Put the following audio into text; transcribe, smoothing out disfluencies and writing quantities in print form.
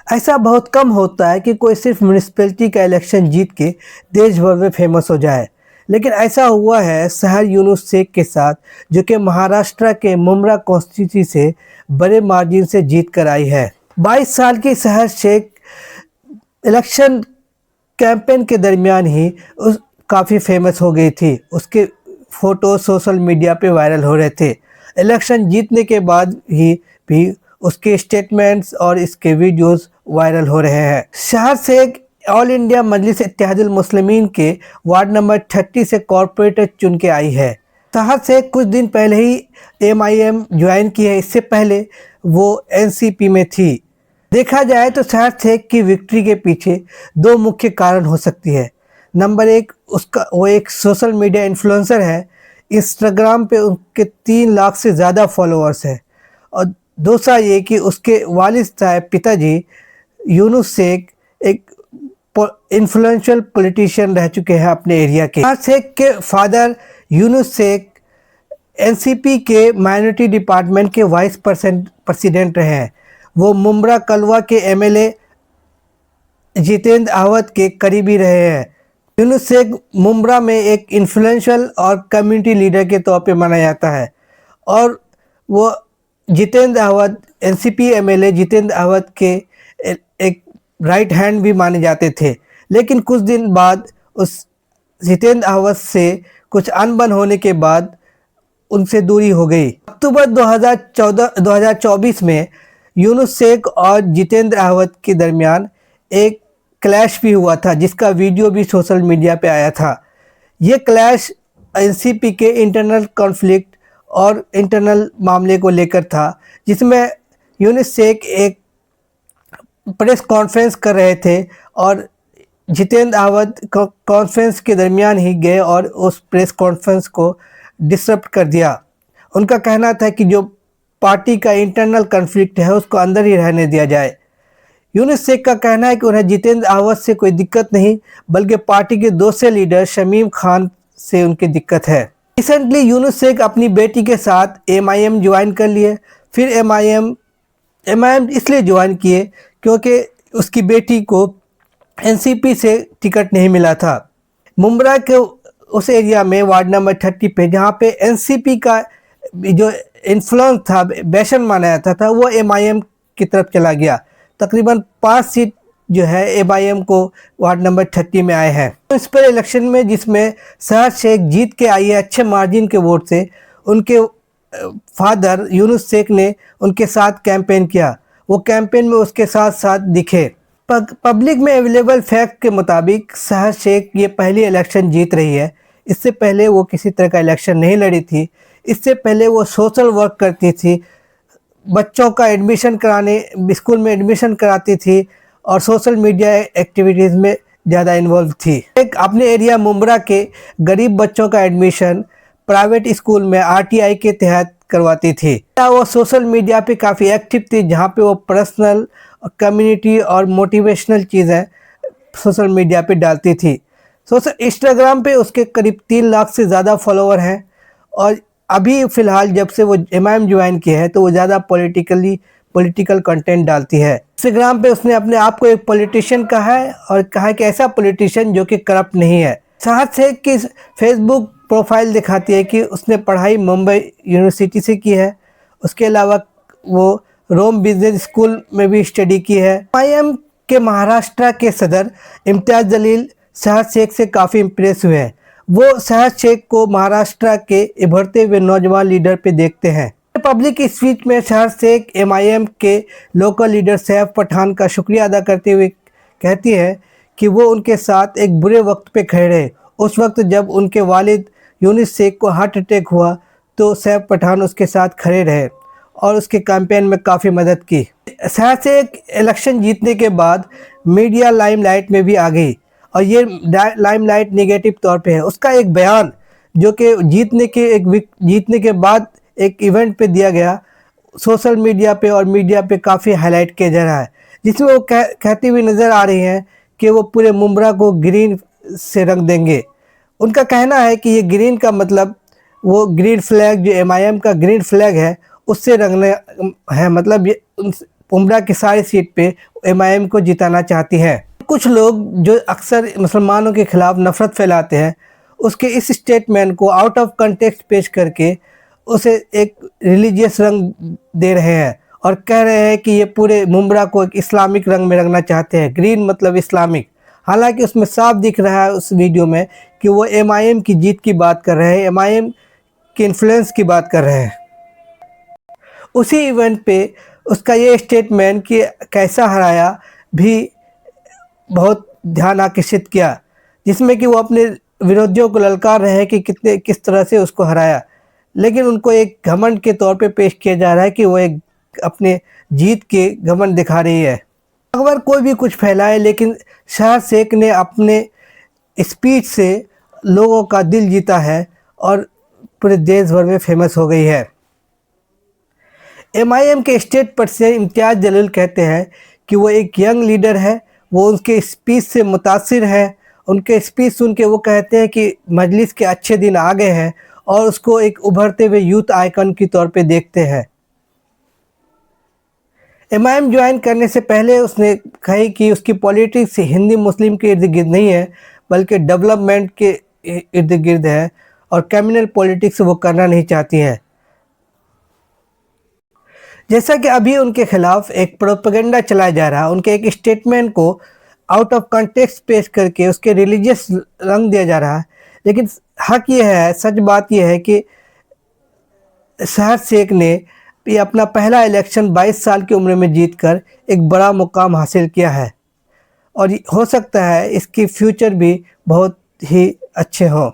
ऐसा बहुत कम होता है कि कोई सिर्फ म्यूनिसिपैलिटी का इलेक्शन जीत के देश भर में फेमस हो जाए, लेकिन ऐसा हुआ है शहर यूनुस शेख के साथ, जो कि महाराष्ट्र के मुम्ब्रा कॉन्स्टिट्यूंसी से बड़े मार्जिन से जीत कर आई है। 22 साल की शहर शेख इलेक्शन कैंपेन के दरमियान ही उस काफ़ी फेमस हो गई थी। उसके फ़ोटो सोशल मीडिया पे वायरल हो रहे थे। इलेक्शन जीतने के बाद ही भी उसके स्टेटमेंट्स और इसके वीडियोस वायरल हो रहे हैं। शहर शेख ऑल इंडिया मजलिस इत्तेहादुल मुस्लिमीन के वार्ड नंबर 30 से कॉरपोरेटर चुन के आई है। शहर शेख कुछ दिन पहले ही MIM ज्वाइन की है। इससे पहले वो NCP में थी। देखा जाए तो शहर शेख की विक्ट्री के पीछे दो मुख्य कारण हो सकती है। नंबर एक, उसका वो एक सोशल मीडिया इन्फ्लुएंसर है। इंस्टाग्राम पे उनके 3 लाख से ज़्यादा फॉलोअर्स हैं। और दूसरा ये कि उसके वालिद साहब पिताजी यूनुस शेख एक इन्फ्लुएंशियल पॉलिटिशियन रह चुके हैं अपने एरिया के। शहर शेख के फादर यूनुस शेख NCP के माइनॉरिटी डिपार्टमेंट के वाइस प्रेसिडेंट रहे हैं। वो मुम्ब्रा कलवा के MLA जितेंद्र अहवद के करीबी रहे हैं। यूनुस शेख मुम्ब्रा में एक इन्फ्लुएंशियल और कम्युनिटी लीडर के तौर पे माना जाता है और वो जितेंद्र अहवद NCP MLA जितेंद्र अहवद के एक राइट हैंड भी माने जाते थे। लेकिन कुछ दिन बाद उस जितेंद्र अहवद से कुछ अनबन होने के बाद उनसे दूरी हो गई। अक्टूबर 2024 में यूनुस शेख और जितेंद्र अहवद के दरमियान एक क्लैश भी हुआ था, जिसका वीडियो भी सोशल मीडिया पे आया था। ये क्लैश NCP के इंटरनल कॉन्फ्लिक्ट और इंटरनल मामले को लेकर था, जिसमें यूनुस शेख एक प्रेस कॉन्फ्रेंस कर रहे थे और जितेंद्र अहवद कॉन्फ्रेंस के दरमियान ही गए और उस प्रेस कॉन्फ्रेंस को डिसरप्ट कर दिया। उनका कहना था कि जो पार्टी का इंटरनल कॉन्फ्लिक्ट है उसको अंदर ही रहने दिया जाए। यूनुस शेख का कहना है कि उन्हें जितेंद्र अहवद से कोई दिक्कत नहीं, बल्कि पार्टी के दूसरे लीडर शमीम खान से उनकी दिक्कत है। रिसेंटली यूनुस शेख अपनी बेटी के साथ MIM ज्वाइन कर लिए। फिर MIM इसलिए ज्वाइन किए क्योंकि उसकी बेटी को NCP से टिकट नहीं मिला था। मुम्ब्रा के उस एरिया में वार्ड नंबर 30 पे, जहाँ पे NCP का जो इन्फ्लुएंस था, बैशन माना जाता था, वो MIM की तरफ चला गया। तकरीबन 5 सीट जो है MIM को वार्ड नंबर 30 में आए हैं। इस पर इलेक्शन में जिसमें शहर शेख जीत के आई है अच्छे मार्जिन के वोट से, उनके फादर यूनुस शेख ने उनके साथ कैंपेन किया। वो कैंपेन में उसके साथ साथ दिखे। पब्लिक में अवेलेबल फैक्ट के मुताबिक शहर शेख ये पहली इलेक्शन जीत रही है। इससे पहले वो किसी तरह का इलेक्शन नहीं लड़ी थी। इससे पहले वो सोशल वर्क करती थी, बच्चों का एडमिशन कराने, स्कूल में एडमिशन कराती थी और सोशल मीडिया एक्टिविटीज़ में ज़्यादा इन्वॉल्व थी। एक अपने एरिया मुम्ब्रा के गरीब बच्चों का एडमिशन प्राइवेट स्कूल में RTI के तहत करवाती थी। वो सोशल मीडिया पे काफ़ी एक्टिव थी, जहाँ पे वो पर्सनल, कम्युनिटी और मोटिवेशनल चीज़ें सोशल मीडिया पे डालती थी। इंस्टाग्राम पे उसके करीब 3 लाख से ज़्यादा फॉलोअर हैं और अभी फ़िलहाल जब से वो MIM ज्वाइन किया है तो वो ज़्यादा पॉलिटिकल कंटेंट डालती है। इंस्टाग्राम पे उसने अपने आप को एक पॉलिटिशियन कहा है और कहा है कि ऐसा पॉलिटिशियन जो कि करप्ट नहीं है। शहर शेख की फेसबुक प्रोफाइल दिखाती है कि उसने पढ़ाई मुंबई यूनिवर्सिटी से की है। उसके अलावा वो रोम बिजनेस स्कूल में भी स्टडी की है। MIM के महाराष्ट्र के सदर इम्तियाज़ जलील शहर शेख से काफ़ी इम्प्रेस हुए हैं। वो शहर शेख को महाराष्ट्र के उभरते हुए नौजवान लीडर पे देखते हैं। पब्लिक स्पीच में शहर शेख MIM के लोकल लीडर सैफ पठान का शुक्रिया अदा करते हुए कहती है कि वो उनके साथ एक बुरे वक्त पे खड़े रहे। उस वक्त जब उनके वालिद यूनुस शेख को हार्ट अटैक हुआ तो सैफ पठान उसके साथ खड़े रहे और उसके कैंपेन में काफ़ी मदद की। शहर शेख इलेक्शन जीतने के बाद मीडिया लाइमलाइट में भी आ गई और ये लाइमलाइट नेगेटिव तौर पे है। उसका एक बयान जो कि जीतने के बाद एक इवेंट पे दिया गया, सोशल मीडिया पे और मीडिया पे काफ़ी हाईलाइट किया जा रहा है, जिसमें वो कहती हुई नज़र आ रही हैं कि वो पूरे मुम्ब्रा को ग्रीन से रंग देंगे। उनका कहना है कि ये ग्रीन का मतलब वो ग्रीन फ्लैग जो MIM का ग्रीन फ्लैग है उससे रंगने है, मतलब ये उम्रा की सारी सीट पे एमआईएम को जिताना चाहती हैं। कुछ लोग जो अक्सर मुसलमानों के खिलाफ नफ़रत फैलाते हैं, उसके इस स्टेटमेंट को आउट ऑफ कंटेक्स्ट पेश करके उसे एक रिलीजियस रंग दे रहे हैं और कह रहे हैं कि ये पूरे मुमरा को एक इस्लामिक रंग में रंगना चाहते हैं, ग्रीन मतलब इस्लामिक। हालांकि उसमें साफ दिख रहा है उस वीडियो में कि वो एमआईएम की जीत की बात कर रहे हैं, एमआईएम के इन्फ्लुएंस की बात कर रहे हैं। उसी इवेंट पे उसका ये स्टेटमेंट कि कैसा हराया भी बहुत ध्यान आकर्षित किया, जिसमें कि वो अपने विरोधियों को ललकार रहे हैं कि किस तरह से उसको हराया, लेकिन उनको एक घमंड के तौर पे पेश किया जा रहा है कि वो एक अपने जीत के घमंड दिखा रही है। अकबर कोई भी कुछ फैलाए, लेकिन शाह शेख ने अपने स्पीच से लोगों का दिल जीता है और पूरे देश भर में फेमस हो गई है। एमआईएम के स्टेट प्रेसिडेंट इम्तियाज़ जलील कहते हैं कि वो एक यंग लीडर है, वो उनके स्पीच से मुतासिर है। उनके स्पीच सुन के वो कहते हैं कि मजलिस के अच्छे दिन आ गए हैं और उसको एक उभरते हुए यूथ आइकन के तौर पे देखते हैं। एमआईएम ज्वाइन करने से पहले उसने कही कि उसकी पॉलिटिक्स हिंदी मुस्लिम के इर्द गिर्द नहीं है, बल्कि डेवलपमेंट के इर्द गिर्द है और कम्युनल पॉलिटिक्स वो करना नहीं चाहती हैं। जैसा कि अभी उनके खिलाफ एक प्रोपेगेंडा चलाया जा रहा है, उनके एक स्टेटमेंट को आउट ऑफ कॉन्टेक्स्ट पेश करके उसके रिलीजियस रंग दिया जा रहा है, लेकिन हक ये है, सच बात यह है कि शाह शेख ने ये अपना पहला इलेक्शन 22 साल की उम्र में जीतकर एक बड़ा मुकाम हासिल किया है और हो सकता है इसकी फ्यूचर भी बहुत ही अच्छे हों।